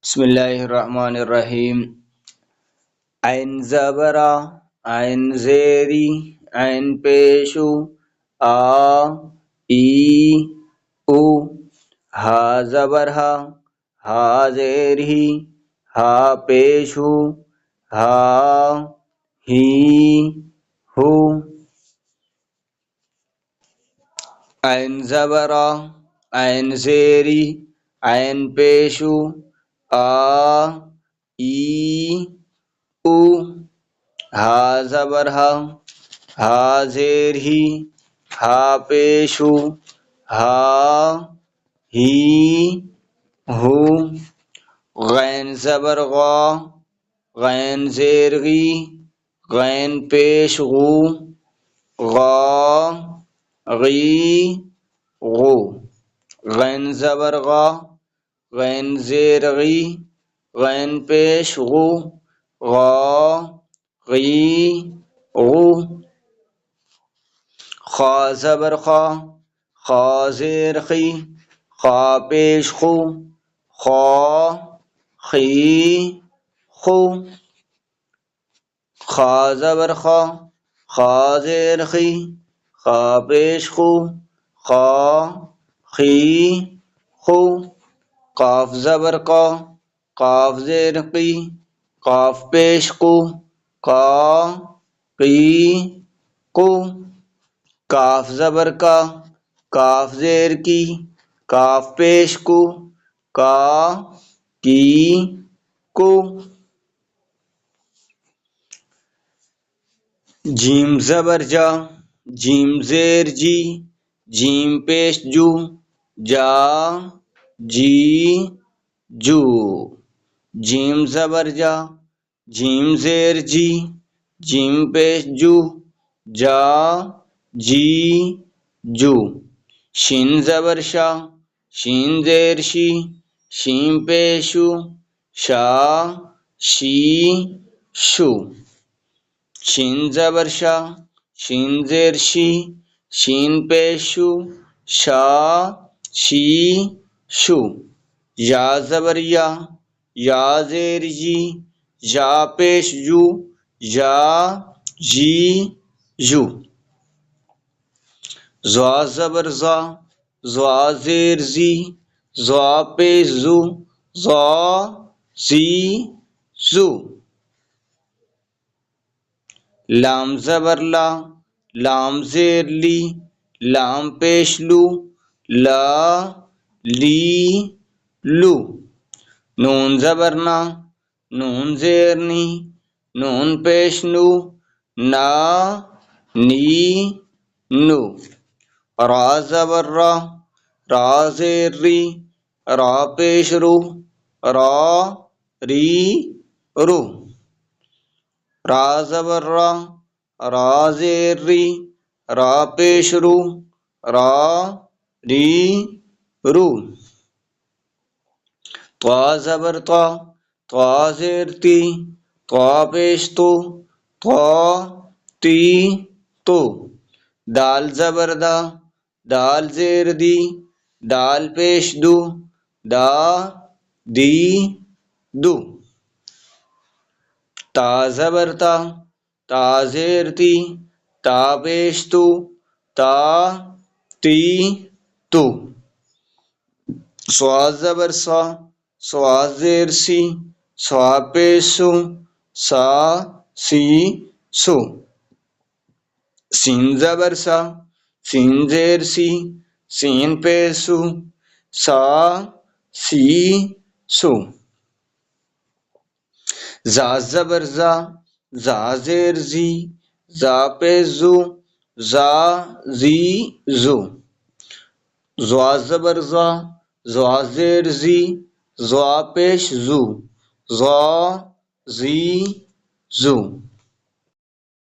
بسم اللہ الرحمن الرحیم. عین زبرا، عین زیری، عین پیشو، آ ای او. ہا زبر ہا زیر ہی، ہا پیشو، ہا ہی ہو. عین زبرا، عین زیری، عین پیشو، آ ای او. ہا زبر ہا زیر ہی، ہا پیشو، ہا ہی ہو. غین زبر غا، غین زیر غی، غین پیش غو، غا غی غو. غین زبر غا، غین زیر غی، غین پیش غو، غا غی غو. خا زبر خا، خا زیر خی، خا پیش خو، خا خی خو. خا زبر خا، خا زیر خی، خا پیش خو، خا خی خو. قاف زبر قا، قاف زیر قی، قاف پیش قو، قا قی قو. کاف زبر کا، کاف زیر کی، کاف پیش کو، کا کی کو. جیم زبر جا، جیم زیر جی، جیم پیش جو، جا جی جو. جیم زبر جا، جیم زیر جی، جیم پیش جو، جا جی جو. شین زبر شا، شین زیر شی، شین پیشو، شا شی شو. شین زبر شا، شین زیر شی، شین پیشو، شا شی شو. یا زبر یا، یا زیر جی، یا پیش جو، یا جی جو. زا زبر زا، زا زیر زی، زا پیش زو، زا زی زو. لام زبر لا، لام زیر لی، لام پیش لو، لا لی لو. نون زبر نا، نون زیر نی، نون پیش نو، نا نی نو. را زبر را، را زیر ری، را پیش رو، را ری رو. را زبر را، را زیر ری، را پیش رو، را ری رو. طا زبر طا، طا زیر تی، طا پیش تو، طا تی تو. دال زبر دا، دال زیر دی، دال پیش دو، دا دی دو. تا زبر تا، تا زیر تی، تا پیش تو، تا تی تو. سوا زبر سا، سوا زیر سی، سوا پیش سو، سا سی سو. سین زبر سا، سین زیر سی، سین پیش سو، سا سی سو. زا زبر زا، زا زیر زی، زا پیش زو، زا زی زو. زوا زبر زا، زوا زیر زی، زوا پیش زو، زا زی زو.